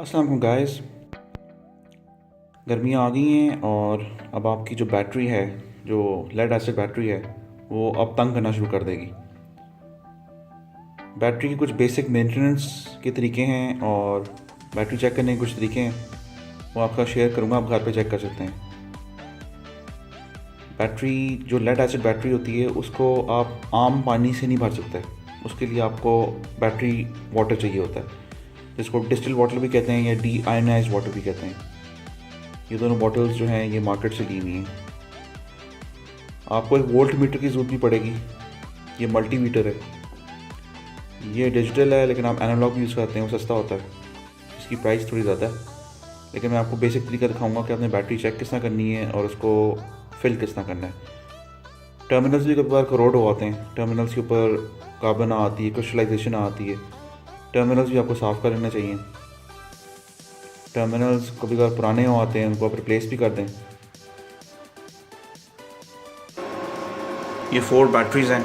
अस्सलाम वालेकुम गाइस। गर्मियाँ आ गई हैं और अब आपकी जो बैटरी है, जो लेड एसिड बैटरी है, वो अब तंग करना शुरू कर देगी। बैटरी के कुछ बेसिक मेंटेनेंस के तरीके हैं और बैटरी चेक करने के कुछ तरीके हैं, वो आपका शेयर करूँगा, आप घर पे चेक कर सकते हैं। बैटरी जो लेड एसिड बैटरी होती है उसको आप आम पानी से नहीं भर सकते, उसके लिए आपको बैटरी वाटर चाहिए होता है, जिसको डिस्टिल वाटर भी कहते हैं या डी आयोनाइज वाटर भी कहते हैं। ये दोनों बॉटल्स जो हैं ये मार्केट से ली हुई हैं। आपको एक वोल्ट मीटर की ज़रूरत भी पड़ेगी। ये मल्टी मीटर है, ये डिजिटल है लेकिन आप एनालॉग यूज़ करते हैं, वो सस्ता होता है, इसकी प्राइस थोड़ी ज़्यादा है। लेकिन मैं आपको बेसिक तरीका दिखाऊंगा कि आपने बैटरी चेक किस तरह करनी है और उसको फिल किस तरह करना है। टर्मिनल्स भी कभी बार करोड हो आते हैं, टर्मिनल्स के ऊपर कार्बन आती है, क्रिस्टलाइजेशन आती है, टर्मिनल्स भी आपको साफ़ कर लेना चाहिए। टर्मिनल्स कभी कभार पुराने हो आते हैं, उनको आप रिप्लेस भी कर दें। ये 4 बैटरीज़ हैं,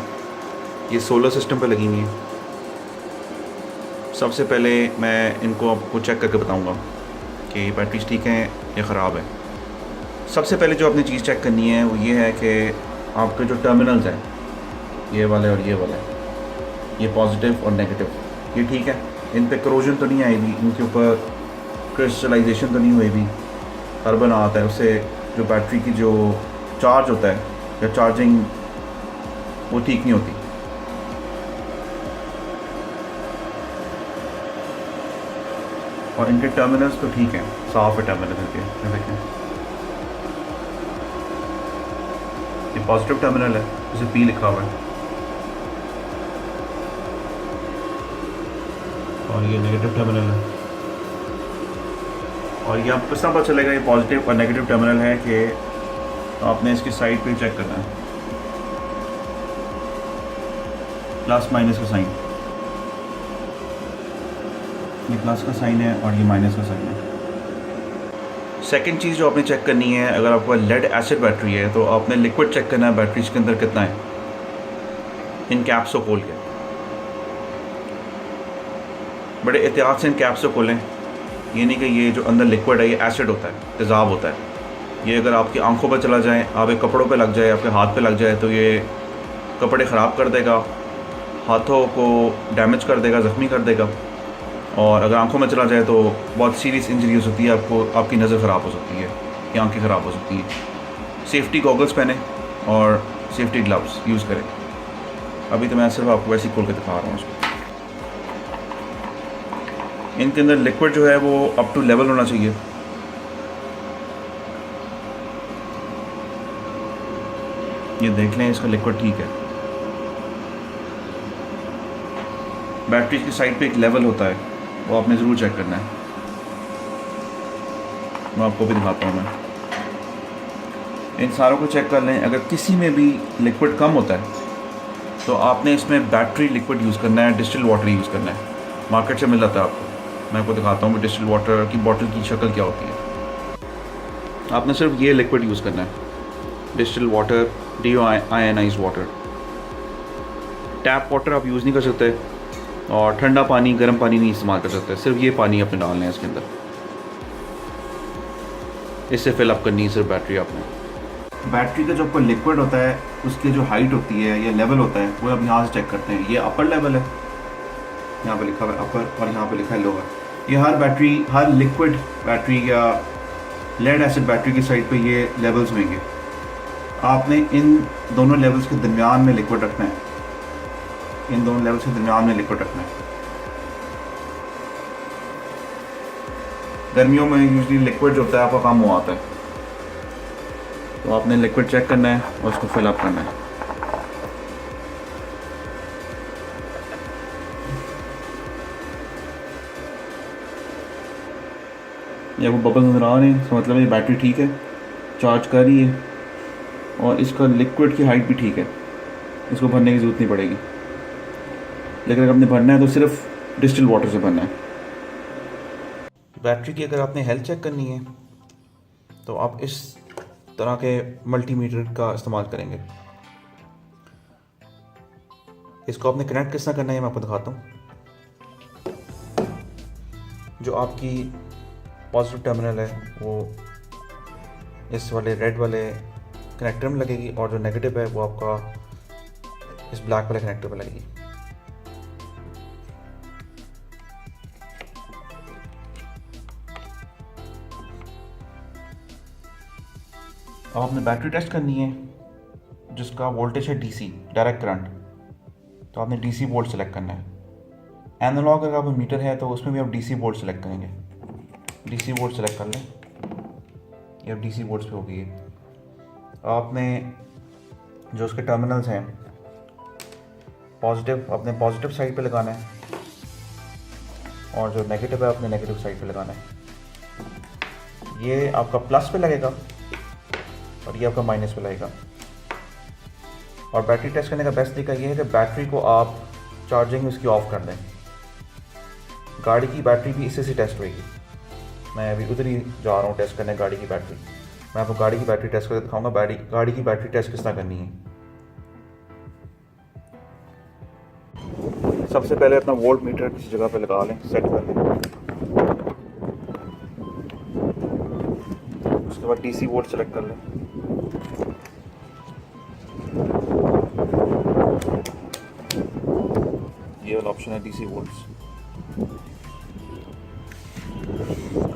ये सोलर सिस्टम पे लगी हुई हैं। सबसे पहले मैं इनको आपको चेक करके बताऊंगा कि बैटरीज ठीक हैं या ख़राब है। सबसे पहले जो आपने चीज़ चेक करनी है वो ये है कि आपके जो टर्मिनल्स हैं, ये वाले और ये वाले, ये पॉजिटिव और नेगेटिव, ये ठीक है, इन पे करोजन तो नहीं आएगी, इनके ऊपर क्रिस्टलाइजेशन तो नहीं हुई भी, कार्बन आता है, उससे जो बैटरी की जो चार्ज होता है या चार्जिंग वो ठीक नहीं होती। और इनके टर्मिनल्स तो ठीक हैं, साफ है टर्मिनल इनके, देखें ये पॉजिटिव टर्मिनल है, इसे पी लिखा हुआ है, और ये नेगेटिव टर्मिनल है। और ये आपको किस तरह पता चलेगा ये पॉजिटिव और नेगेटिव टर्मिनल है कि आपने इसकी साइड पे चेक करना है, प्लस माइनस का साइन, ये प्लस का साइन है और ये माइनस का साइन है। सेकंड चीज़ जो आपने चेक करनी है, अगर आपका लेड एसिड बैटरी है तो आपने लिक्विड चेक करना है बैटरीज के अंदर कितना है, इन कैप्स को खोल के, बड़े एहतियात से इन कैप्स को खोलें। ये नहीं कि ये जो अंदर लिक्विड है ये एसिड होता है, तेज़ाब होता है। ये अगर आपकी आंखों पर चला जाए, आपके कपड़ों पे लग जाए, आपके हाथ पे लग जाए तो ये कपड़े ख़राब कर देगा, हाथों को डैमेज कर देगा, ज़ख्मी कर देगा। और अगर आंखों में चला जाए तो बहुत सीरियस इंजरी हो सकती है, आपको आपकी नज़र ख़राब हो सकती है या आंखें ख़राब हो सकती हैं। सेफ्टी गॉगल्स पहने और सेफ्टी ग्लव्स यूज़ करें। अभी तो मैं सिर्फ आपको वैसे ही खोल के दिखा रहा हूँ उसको। इनके अंदर लिक्विड जो है वो अप टू लेवल होना चाहिए। ये देख लें, इसका लिक्विड ठीक है। बैटरी की साइड पे एक लेवल होता है, वो आपने ज़रूर चेक करना है, मैं आपको भी दिखाता हूँ। मैं इन सारों को चेक कर लें। अगर किसी में भी लिक्विड कम होता है तो आपने इसमें बैटरी लिक्विड यूज़ करना है, डिस्टिल वाटर यूज़ करना है, मार्केट से मिल जाता है आपको। मैं आपको दिखाता हूँ कि डिस्टिल वाटर की बॉटल की शक्ल क्या होती है। आपने सिर्फ ये लिक्विड यूज़ करना है, distil water, deionise water. Tap water आप यूज़ नहीं कर सकते और ठंडा पानी, गर्म पानी नहीं इस्तेमाल कर सकते, सिर्फ ये पानी आपने डालना है इसके अंदर। इससे फिल अप करनी है सिर्फ बैटरी आपने। बैटरी का जो आपका लिक्विड होता है उसकी जो हाइट होती है या लेवल होता है वो अब यहाँ से चेक करते हैं। ये अपर लेवल है, यहाँ पे लिखा हुआ है अपर और यहाँ पे लिखा है लोअर। ये हर बैटरी, हर लिक्विड बैटरी या लेड एसिड बैटरी की साइड पे ये लेवल्स होंगे। आपने इन दोनों लेवल्स के दरमियान में लिक्विड रखना है, इन दोनों लेवल्स के दरमियान में लिक्विड रखना है। गर्मियों में यूजली लिक्विड जो होता है आपका कम हो आता है, तो आपने लिक्विड चेक करना है और उसको फिल अप करना है। ये वो बबल नजर आ रहे हैं, इसका मतलब ये बैटरी ठीक है, चार्ज कर रही है और इसका लिक्विड की हाइट भी ठीक है, इसको भरने की ज़रूरत नहीं पड़ेगी। लेकिन अगर आपने भरना है तो सिर्फ डिस्टिल वाटर से भरना है। बैटरी की अगर आपने हेल्थ चेक करनी है तो आप इस तरह के मल्टीमीटर का इस्तेमाल करेंगे। इसको आपने कनेक्ट किस तरह करना है मैं आपको दिखाता हूँ। जो आपकी पॉजिटिव टर्मिनल है वो इस वाले रेड वाले कनेक्टर में लगेगी और जो नेगेटिव है वो आपका इस ब्लैक वाले कनेक्टर में लगेगी। अब आपने बैटरी टेस्ट करनी है जिसका वोल्टेज है डीसी, डायरेक्ट करंट, तो आपने डीसी वोल्ट सेलेक्ट करना है। एनालॉग अगर आप मीटर है तो उसमें भी आप डीसी वोल्ट सेलेक्ट करेंगे। डीसी वोल्ट सेलेक्ट कर लें, ये अब डीसी वोल्ट्स पे हो गई है। आपने जो उसके टर्मिनल्स हैं पॉजिटिव अपने पॉजिटिव साइड पे लगाना है और जो नेगेटिव है अपने नेगेटिव साइड पे लगाना है। ये आपका प्लस पे लगेगा और ये आपका माइनस पे लगेगा। और बैटरी टेस्ट करने का बेस्ट तरीका ये है कि बैटरी को आप चार्जिंग उसकी ऑफ कर दें। गाड़ी की बैटरी भी इससे से टेस्ट होगी। मैं अभी उधर ही जा रहा हूँ टेस्ट करने गाड़ी की बैटरी। मैं आपको गाड़ी की बैटरी टेस्ट करके दिखाऊंगा गाड़ी की बैटरी टेस्ट किस तरह करनी है। सबसे पहले अपना वोल्ट मीटर किसी जगह पे लगा लें, सेट कर लें। उसके बाद डीसी वोल्ट सेलेक्ट कर लें। ये वाला ऑप्शन है डीसी वोल्ट्स।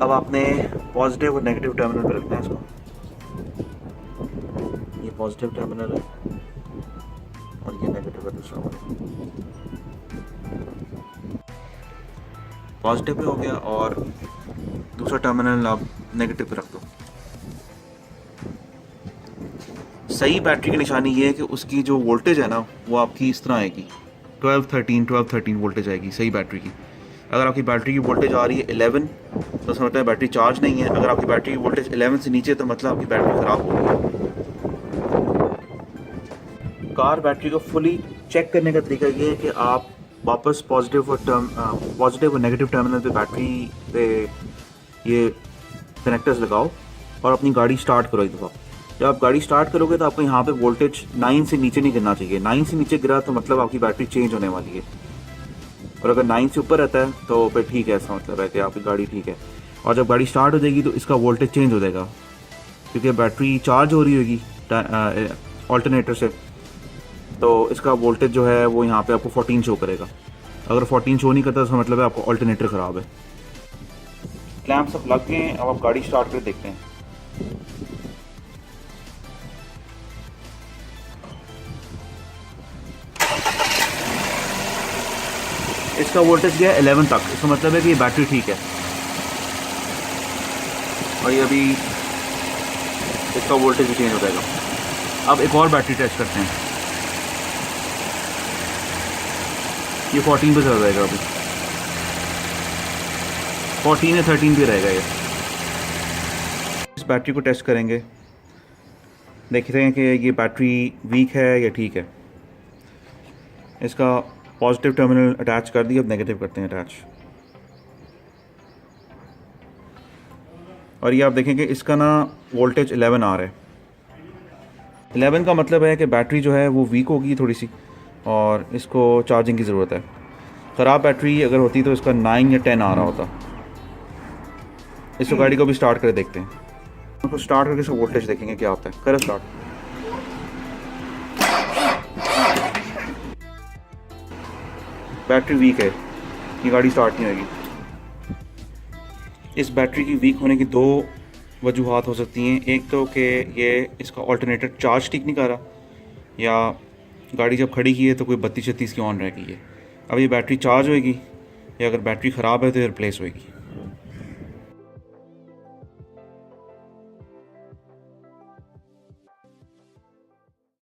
अब आपने पॉजिटिव और नेगेटिव टर्मिनल पर रखना है इसको। ये पॉजिटिव टर्मिनल है और ये नेगेटिव है दूसरा वाला। पॉजिटिव पे हो गया और दूसरा टर्मिनल आप नेगेटिव पे रख दो। सही बैटरी की निशानी ये है कि उसकी जो वोल्टेज है ना वो आपकी इस तरह आएगी, 12-13 वोल्टेज आएगी सही बैटरी की। अगर आपकी बैटरी की वोल्टेज आ रही है 11 तो समझता है बैटरी चार्ज नहीं है। अगर आपकी बैटरी की वोल्टेज 11 से नीचे तो मतलब आपकी बैटरी ख़राब हो गई है। कार बैटरी को फुली चेक करने का तरीका ये है कि आप वापस पॉजिटिव और नेगेटिव टर्मिनल पे बैटरी पे ये कनेक्टर्स लगाओ और अपनी गाड़ी स्टार्ट करो एक दफ़ा। जब आप गाड़ी स्टार्ट करोगे तो आपको यहाँ पे वोल्टेज 9 से नीचे नहीं गिरना चाहिए। 9 से नीचे गिरा तो मतलब आपकी बैटरी चेंज होने वाली है, और अगर 9 से ऊपर रहता है तो फिर ठीक है, ऐसा मतलब है कि आपकी गाड़ी ठीक है। और जब गाड़ी स्टार्ट हो जाएगी तो इसका वोल्टेज चेंज हो जाएगा क्योंकि बैटरी चार्ज हो रही होगी ऑल्टरनेटर से, तो इसका वोल्टेज जो है वो यहाँ पे आपको 14 शो करेगा। अगर 14 शो नहीं करता तो मतलब है आपको ऑल्टरनेटर ख़राब है। क्लैंप सब लग गए हैं, अब आप गाड़ी स्टार्ट कर देखते हैं। इसका वोल्टेज गया 11 तक, इसका मतलब है कि ये बैटरी ठीक है। और ये अभी इसका वोल्टेज भी चेंज हो जाएगा। अब एक और बैटरी टेस्ट करते हैं। ये 14 पे चल जाएगा, अभी 14 या 13 पे रहेगा ये। इस बैटरी को टेस्ट करेंगे, देखते हैं कि ये बैटरी वीक है या ठीक है। इसका पॉजिटिव टर्मिनल अटैच कर दिया, अब नेगेटिव करते हैं अटैच। और ये आप देखेंगे इसका ना वोल्टेज 11 आ रहा है। 11 का मतलब है कि बैटरी जो है वो वीक होगी थोड़ी सी और इसको चार्जिंग की ज़रूरत है। ख़राब बैटरी अगर होती तो इसका 9 या 10 आ रहा होता। इस गाड़ी को भी स्टार्ट कर देखते हैं। उसको स्टार्ट करके इसका वोल्टेज देखेंगे क्या होता है। करें स्टार्ट। बैटरी वीक है, ये गाड़ी स्टार्ट नहीं होगी। इस बैटरी की वीक होने की दो वजूहात हो सकती हैं। एक तो कि ये इसका ऑल्टरनेटर चार्ज ठीक नहीं कर रहा, या गाड़ी जब खड़ी की है तो कोई 32-36 की ऑन रह गई है। अब ये बैटरी चार्ज होएगी या अगर बैटरी ख़राब है तो ये रिप्लेस होएगी।